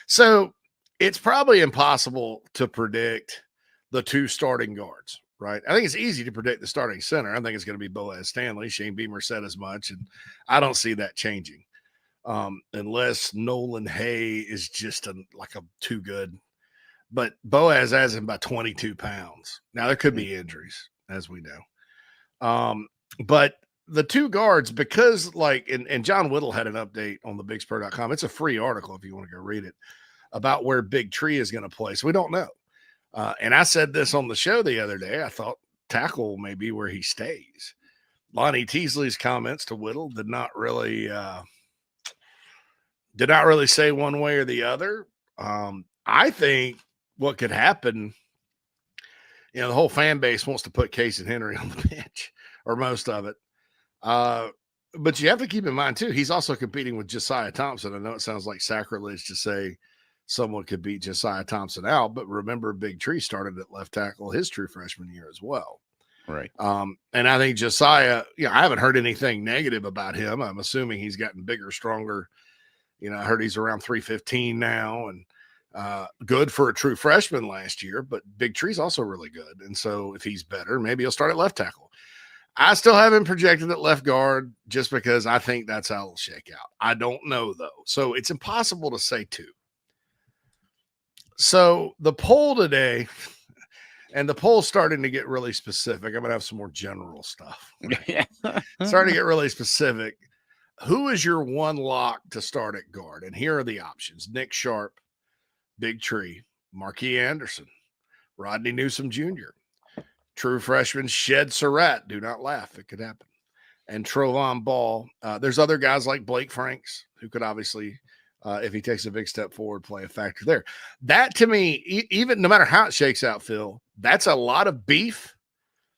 So it's probably impossible to predict the two starting guards, right? I think it's easy to predict the starting center. I think it's going to be Boaz Stanley. Shane Beamer said as much, and I don't see that changing unless Nolan Hay is just too good. But Boaz has him by 22 pounds. Now, there could be injuries, as we know. But the two guards, because and John Whittle had an update on the bigspur.com. It's a free article if you want to go read it about where Big Tree is going to play. So we don't know. And I said this on the show the other day. I thought tackle may be where he stays. Lonnie Teasley's comments to Whittle did not really say one way or the other. I think what could happen, the whole fan base wants to put Case and Henry on the bench, or most of it. But you have to keep in mind, too, he's also competing with Josiah Thompson. I know it sounds like sacrilege to say someone could beat Josiah Thompson out, but remember, Big Tree started at left tackle his true freshman year as well. Right. And I think Josiah, I haven't heard anything negative about him. I'm assuming he's gotten bigger, stronger. I heard he's around 315 now, and good for a true freshman last year, but Big Tree's also really good. And so if he's better, maybe he'll start at left tackle. I still haven't projected at left guard just because I think that's how it'll shake out. I don't know, though. So it's impossible to say two. So the poll today, and the poll's starting to get really specific. I'm going to have some more general stuff. Right? Starting to get really specific. Who is your one lock to start at guard? And here are the options. Nick Sharp, Big Tree, Marquis Anderson, Rodney Newsom Jr., true freshman Shed Surratt. Do not laugh. It could happen. And Trovon Ball. There's other guys like Blake Franks who could obviously, if he takes a big step forward, play a factor there. That, to me, even no matter how it shakes out, Phil, that's a lot of beef.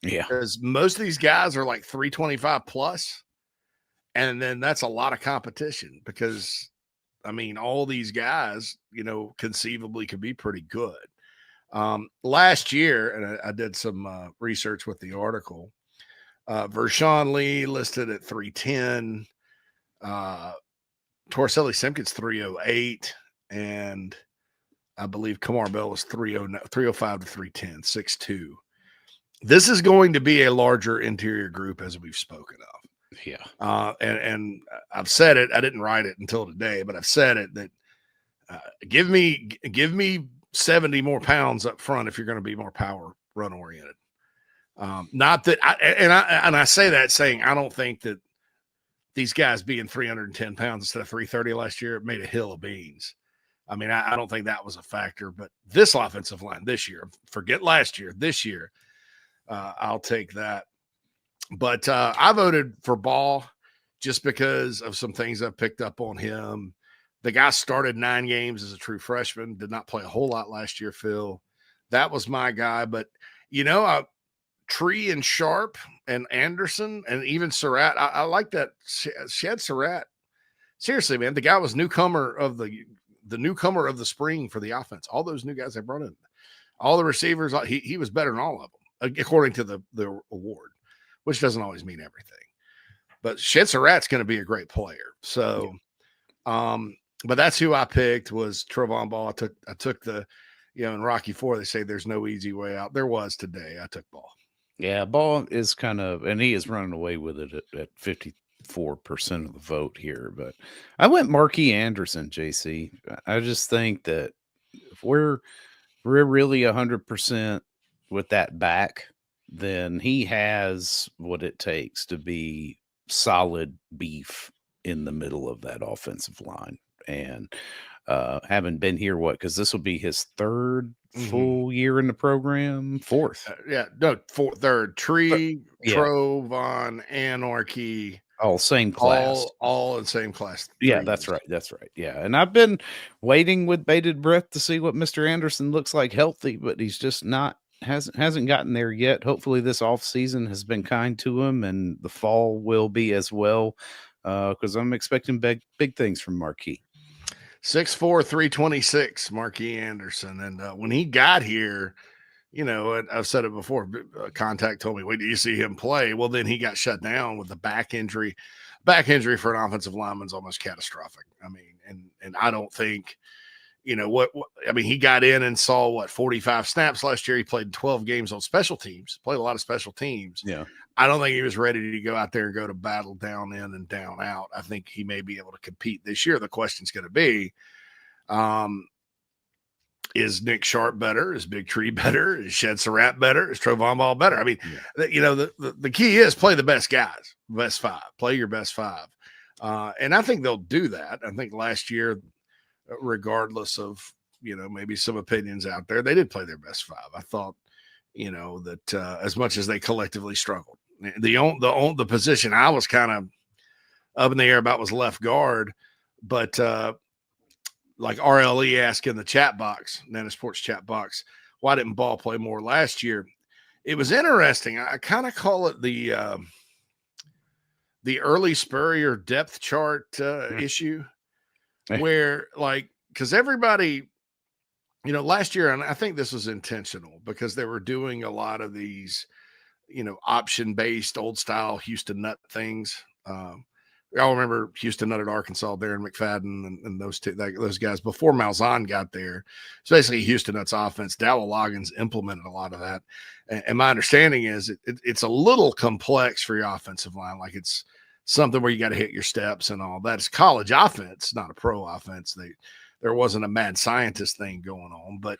Yeah. Because most of these guys are like 325 plus. And then that's a lot of competition because, all these guys, conceivably could be pretty good. Last year, and I did some research with the article, Vershawn Lee listed at 310, Torricelli Simpkins 308, and I believe Kamar Bell was 305 to 310, 6'2". This is going to be a larger interior group, as we've spoken of. Yeah. And I've said it, I didn't write it until today, but I've said it that give me 70 more pounds up front if you're going to be more power run oriented. Not that I say that saying, I don't think that these guys being 310 pounds instead of 330 last year made a hill of beans. I don't think that was a factor, but this offensive line this year, forget last year, this year, I'll take that. But I voted for Ball just because of some things I've picked up on him. The guy started 9 games as a true freshman, did not play a whole lot last year, Phil. That was my guy. But, Tree and Sharp and Anderson and even Surratt, I like that. Shed Surratt. Seriously, man, the guy was newcomer of the newcomer of the spring for the offense. All those new guys they brought in, all the receivers, he was better than all of them, according to the award, which doesn't always mean everything. But Shed Surratt's going to be a great player. So, but that's who I picked was Trovon Ball. I took the, in Rocky IV, they say there's no easy way out. There was today. I took Ball. Yeah, Ball is and he is running away with it at 54% of the vote here. But I went Marquis Anderson, JC. I just think that if we're really 100% with that back, then he has what it takes to be solid beef in the middle of that offensive line. And having been here, because this will be his third full year in the program, fourth. Third. Tree, Trovon, Anarchy. All same class. All in same class. Yeah, that's right. That's right. Yeah. And I've been waiting with bated breath to see what Mr. Anderson looks like healthy, but he's just hasn't gotten there yet. Hopefully this off season has been kind to him and the fall will be as well. Because I'm expecting big things from Marquis. 6'4", 326, Marquis Anderson. And when he got here, I've said it before, Contact told me, wait, do you see him play? Well, then he got shut down with the back injury. Back injury for an offensive lineman is almost catastrophic. And I don't think, what I mean, he got in and saw 45 snaps last year. He played 12 games on special teams, played a lot of special teams. Yeah. I don't think he was ready to go out there and go to battle down in and down out. I think he may be able to compete this year. The question's going to be, is Nick Sharp better? Is Big Tree better? Is Shed Surratt better? Is Trovon Ball better? I mean, the key is play the best guys, best five, play your best five. And I think they'll do that. I think last year, regardless of, maybe some opinions out there, they did play their best five. I thought, that as much as they collectively struggled, the position I was kind of up in the air about was left guard, but like RLE asked in the chat box, Nana Sports chat box, why didn't Ball play more last year? It was interesting. I kind of call it the early Spurrier depth chart issue, where because everybody, last year, and I think this was intentional because they were doing a lot of these, option-based old style Houston Nutt things. Y'all remember Houston Nutt at Arkansas, Darren McFadden and those guys before Malzahn got there. It's basically Houston Nutt's offense. Dowell Loggins implemented a lot of that. And my understanding is it's a little complex for your offensive line. Like it's something where you got to hit your steps and all that. It's college offense, not a pro offense. There wasn't a mad scientist thing going on, but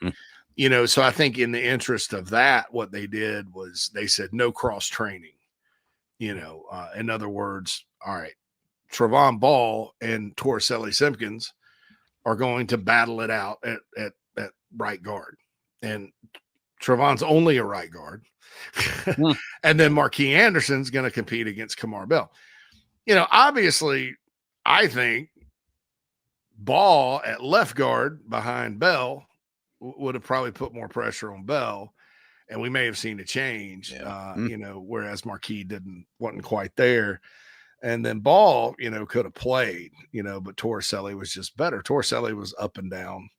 so I think in the interest of that, what they did was they said no cross training. In other words, all right, Trovon Ball and Torricelli Simpkins are going to battle it out at right guard, and Trovon's only a right guard, and then Marquis Anderson's going to compete against Kamar Bell. Obviously, I think Ball at left guard behind Bell would have probably put more pressure on Bell, and we may have seen a change, whereas Marquis wasn't quite there. And then Ball, could have played, but Torricelli was just better. Torricelli was up and down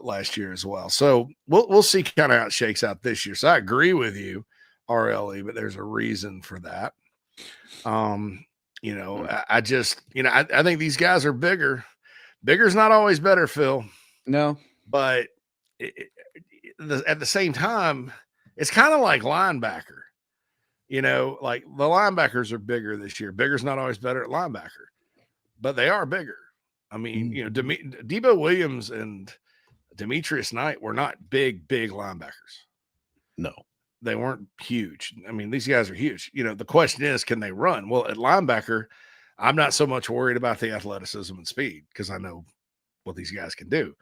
last year as well. So we'll see kind of how it shakes out this year. So I agree with you, RLE, but there's a reason for that. I just, I think these guys are bigger. Bigger's not always better, Phil. No. But at the same time, it's kind of like linebacker. Like the linebackers are bigger this year. Bigger's not always better at linebacker, but they are bigger. I mean, Debo Williams and Demetrius Knight were not big linebackers. No, they weren't huge. I mean, these guys are huge. The question is, can they run? Well, at linebacker, I'm not so much worried about the athleticism and speed because I know what these guys can do.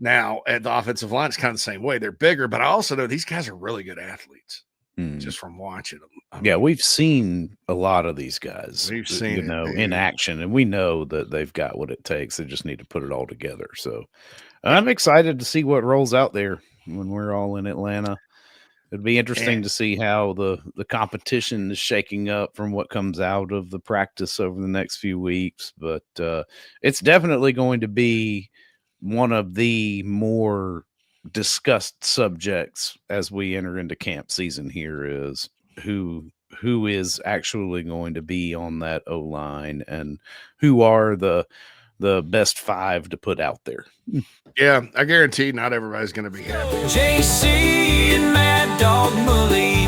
Now, at the offensive line, it's kind of the same way. They're bigger, but I also know these guys are really good athletes just from watching them. We've seen a lot of these guys. We've seen in action, and we know that they've got what it takes. They just need to put it all together. So I'm excited to see what rolls out there when we're all in Atlanta. It'd be interesting to see how the competition is shaking up from what comes out of the practice over the next few weeks. But it's definitely going to be one of the more discussed subjects as we enter into camp season here is who is actually going to be on that O-line and who are the best five to put out there. Yeah, I guarantee not everybody's going to be happy. JC and Mad Dog Mully